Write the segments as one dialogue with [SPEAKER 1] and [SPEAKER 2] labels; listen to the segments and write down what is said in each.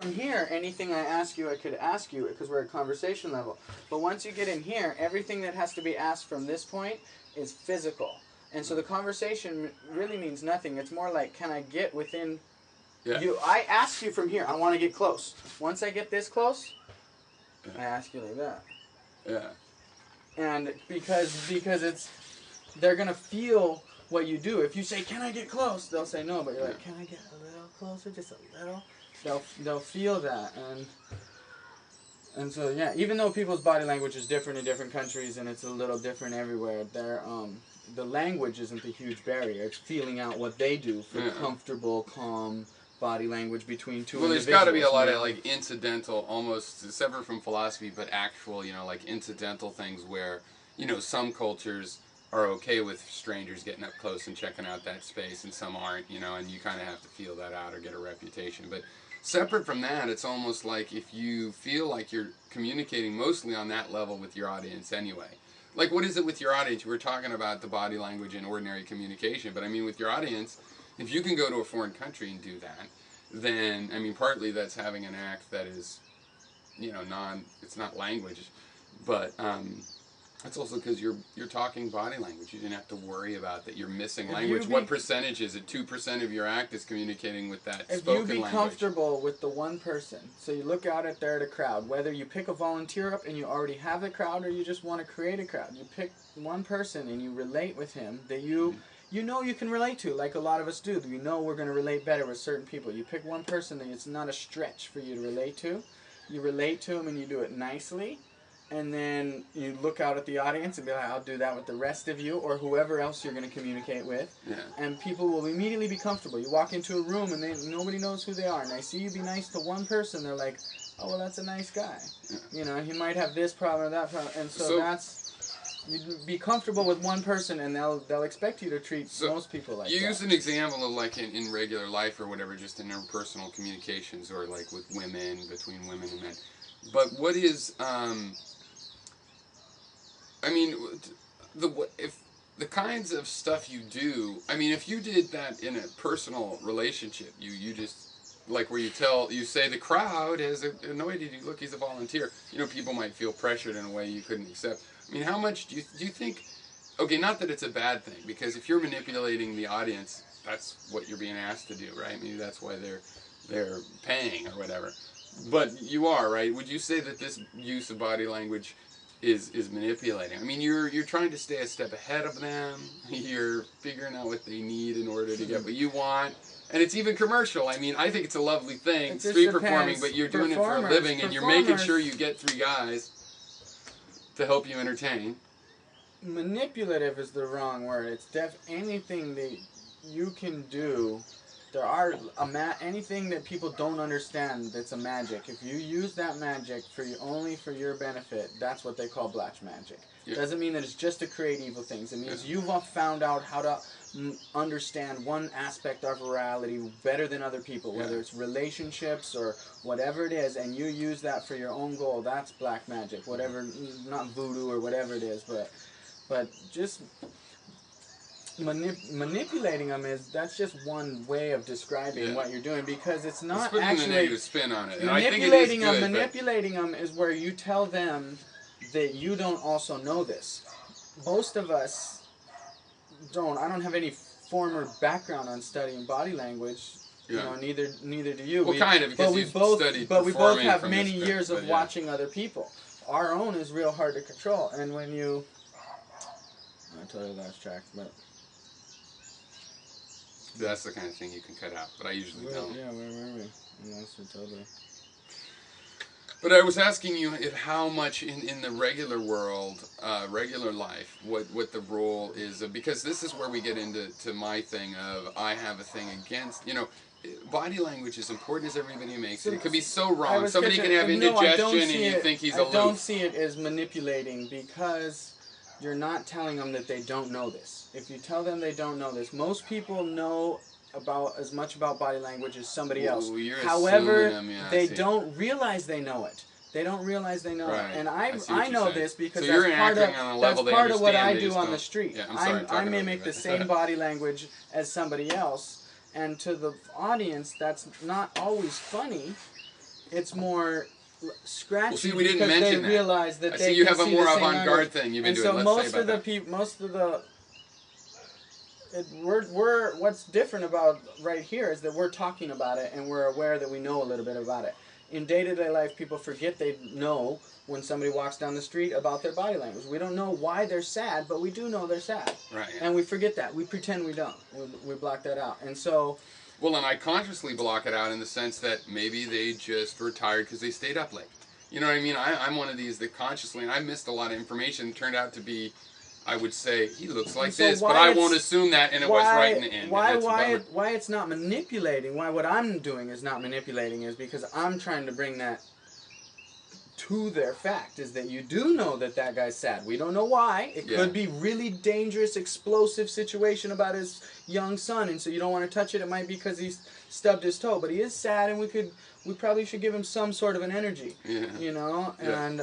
[SPEAKER 1] From here, anything I ask you, I could ask you because we're at conversation level. But once you get in here, everything that has to be asked from this point is physical. And so the conversation really means nothing. It's more like, can I get within you? I ask you from here, I want to get close. Once I get this close, I ask you like that.
[SPEAKER 2] Yeah.
[SPEAKER 1] And because it's, they're going to feel what you do. If you say, can I get close? They'll say no, but you're like, can I get a little closer? Just a little? They'll feel that, and so yeah. Even though people's body language is different in different countries and it's a little different everywhere, the language isn't the huge barrier. It's feeling out what they do for comfortable, calm body language between two. Well,
[SPEAKER 2] there's got to be a lot of like incidental, almost separate from philosophy, but actual, like incidental things where some cultures are okay with strangers getting up close and checking out that space, and some aren't, and you kind of have to feel that out or get a reputation, but. Separate from that, it's almost like if you feel like you're communicating mostly on that level with your audience anyway. Like, what is it with your audience? We're talking about the body language and ordinary communication, but I mean, with your audience, if you can go to a foreign country and do that, then, I mean, partly that's having an act that is, it's not language, but that's also because you're talking body language. You didn't have to worry about that you're missing language. What percentage is it? 2% of your act is communicating with that spoken language.
[SPEAKER 1] If you be comfortable with the one person, so you look out at there at a crowd, whether you pick a volunteer up and you already have a crowd or you just want to create a crowd, you pick one person and you relate with him that you can relate to, like a lot of us do. We know we're going to relate better with certain people. You pick one person that it's not a stretch for you to relate to. You relate to him and you do it nicely. And then you look out at the audience and be like, I'll do that with the rest of you or whoever else you're going to communicate with.
[SPEAKER 2] Yeah.
[SPEAKER 1] And people will immediately be comfortable. You walk into a room and nobody knows who they are. And they see you be nice to one person. They're like, oh, well, that's a nice guy. Yeah. He might have this problem or that problem. And so you be comfortable with one person and they'll expect you to treat most people like that.
[SPEAKER 2] You used an example of like in regular life or whatever, just in interpersonal communications or like with women, between women and men. But what is... I mean, if the kinds of stuff you do, I mean, if you did that in a personal relationship, you just, like where you say the crowd has annoyed you, look, he's a volunteer, people might feel pressured in a way you couldn't accept. I mean, how much do you think, okay, not that it's a bad thing, because if you're manipulating the audience, that's what you're being asked to do, right? Maybe that's why they're paying or whatever. But you are, right? Would you say that this use of body language is manipulating? I mean, you're trying to stay a step ahead of them. You're figuring out what they need in order to get what you want. And it's even commercial. I mean, I think it's a lovely thing, street performing, but you're doing it for a living, and you're making sure you get 3 guys to help you entertain.
[SPEAKER 1] Manipulative is the wrong word. It's anything that you can do. There are anything that people don't understand that's a magic. If you use that magic only for your benefit, that's what they call black magic. Yeah. Doesn't mean that it's just to create evil things. It means you've found out how to understand one aspect of reality better than other people, whether it's relationships or whatever it is, and you use that for your own goal. That's black magic. Whatever, not voodoo or whatever it is, but just... manipulating them that's just one way of describing what you're doing, because it's not actually
[SPEAKER 2] a negative spin on it.
[SPEAKER 1] Manipulating them is where you tell them that you don't also know this. Most of us don't. I don't have any former background on studying body language.
[SPEAKER 2] Yeah.
[SPEAKER 1] Neither do you.
[SPEAKER 2] Well, kind of, because we
[SPEAKER 1] both have many years of watching other people. Our own is real hard to control, and when you... I totally lost track, but...
[SPEAKER 2] That's the kind of thing you can cut out, but I usually don't.
[SPEAKER 1] Yeah, where were we? Totally.
[SPEAKER 2] But I was asking you how much in the regular world, regular life, what the role is, because this is where we get into my thing of I have a thing against, body language is important as everybody makes it. It could be so wrong. Somebody can have indigestion and you think he's aloof.
[SPEAKER 1] I don't see it as manipulating, because you're not telling them that they don't know this. If you tell them they don't know this, most people know about as much about body language as somebody else. However, they don't realize they know it. They don't realize they know it. And I know this because that's part of what I do on the street.
[SPEAKER 2] Yeah,
[SPEAKER 1] I mimic the same body language as somebody else. And to the audience, that's not always funny, it's more scratchy.
[SPEAKER 2] Well, see, we didn't
[SPEAKER 1] because
[SPEAKER 2] mention
[SPEAKER 1] they
[SPEAKER 2] that.
[SPEAKER 1] realize that
[SPEAKER 2] I
[SPEAKER 1] they
[SPEAKER 2] see you
[SPEAKER 1] can
[SPEAKER 2] have a
[SPEAKER 1] see
[SPEAKER 2] more
[SPEAKER 1] the same
[SPEAKER 2] avant-garde
[SPEAKER 1] numbers.
[SPEAKER 2] thing you've been
[SPEAKER 1] And
[SPEAKER 2] doing.
[SPEAKER 1] so
[SPEAKER 2] Let's
[SPEAKER 1] most
[SPEAKER 2] say
[SPEAKER 1] of
[SPEAKER 2] about
[SPEAKER 1] the
[SPEAKER 2] that.
[SPEAKER 1] most of the we're what's different about right here is that we're talking about it and we're aware that we know a little bit about it. In day-to-day life, people forget they know when somebody walks down the street about their body language. We don't know why they're sad, but we do know they're sad.
[SPEAKER 2] Right. Yeah.
[SPEAKER 1] And we forget that. We pretend we don't. We block that out. And so...
[SPEAKER 2] Well, and I consciously block it out in the sense that maybe they just were tired because they stayed up late. You know what I mean? I'm one of these that consciously, and I missed a lot of information. It turned out to be, I would say, he looks like
[SPEAKER 1] so
[SPEAKER 2] this, but I won't assume that, and it was right in the end.
[SPEAKER 1] Why it's not manipulating, why what I'm doing is not manipulating is because I'm trying to bring that to their fact, is that you do know that that guy's sad. We don't know why. It could be really dangerous, explosive situation about his young son, and so you don't want to touch it. It might be because he's stubbed his toe, but he is sad, and we probably should give him some sort of an energy.
[SPEAKER 2] Yeah.
[SPEAKER 1] You know, and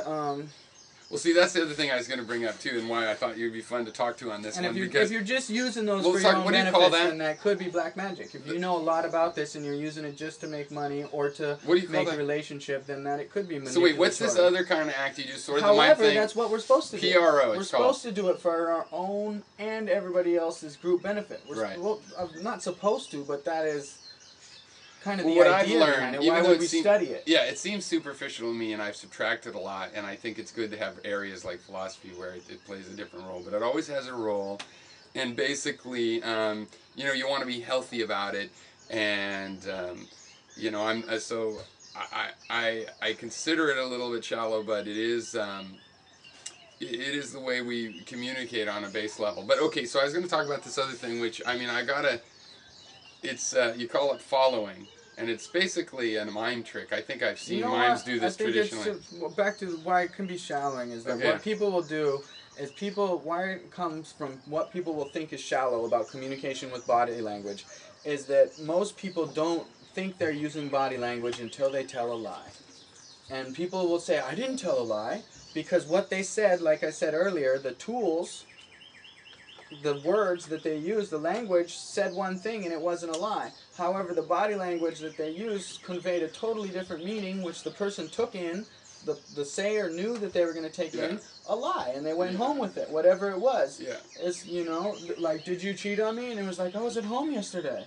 [SPEAKER 2] well, see, that's the other thing I was going to bring up too, and why I thought you'd be fun to talk to on this
[SPEAKER 1] and
[SPEAKER 2] one.
[SPEAKER 1] if you're just using those for your own benefits, then that could be black magic. If you know a lot about this and you're using it just to make money or to make a relationship, then that it could be manipulatory.
[SPEAKER 2] So wait, what's this other kind of act you just sort of
[SPEAKER 1] However,
[SPEAKER 2] the mind thing?
[SPEAKER 1] that's what we're supposed to do.
[SPEAKER 2] PRO.
[SPEAKER 1] We're supposed to do it for our own and everybody else's group benefit. Well, I'm not supposed to, but that is kind of the idea behind it. Why would we study it?
[SPEAKER 2] Yeah, it seems superficial to me, and I've subtracted a lot, and I think it's good to have areas like philosophy where it plays a different role, but it always has a role, and basically, you know, you want to be healthy about it, and, you know, I consider it a little bit shallow, but it is the way we communicate on a base level. But okay, so I was going to talk about this other thing, which, I mean, it's, you call it following, and it's basically a mind trick. I think I've seen mimes do this traditionally.
[SPEAKER 1] Back to why it can be shallowing is that what people will do is why it comes from what people will think is shallow about communication with body language is that most people don't think they're using body language until they tell a lie. And people will say, I didn't tell a lie, because what they said, like I said earlier, the tools, the words that they used, the language said one thing and it wasn't a lie. However, the body language that they used conveyed a totally different meaning, which the person took in, the sayer knew that they were going to take in a lie, and they went home with it, whatever it was.
[SPEAKER 2] Yeah.
[SPEAKER 1] It's, you know, like, did you cheat on me? And it was like, I was at home yesterday.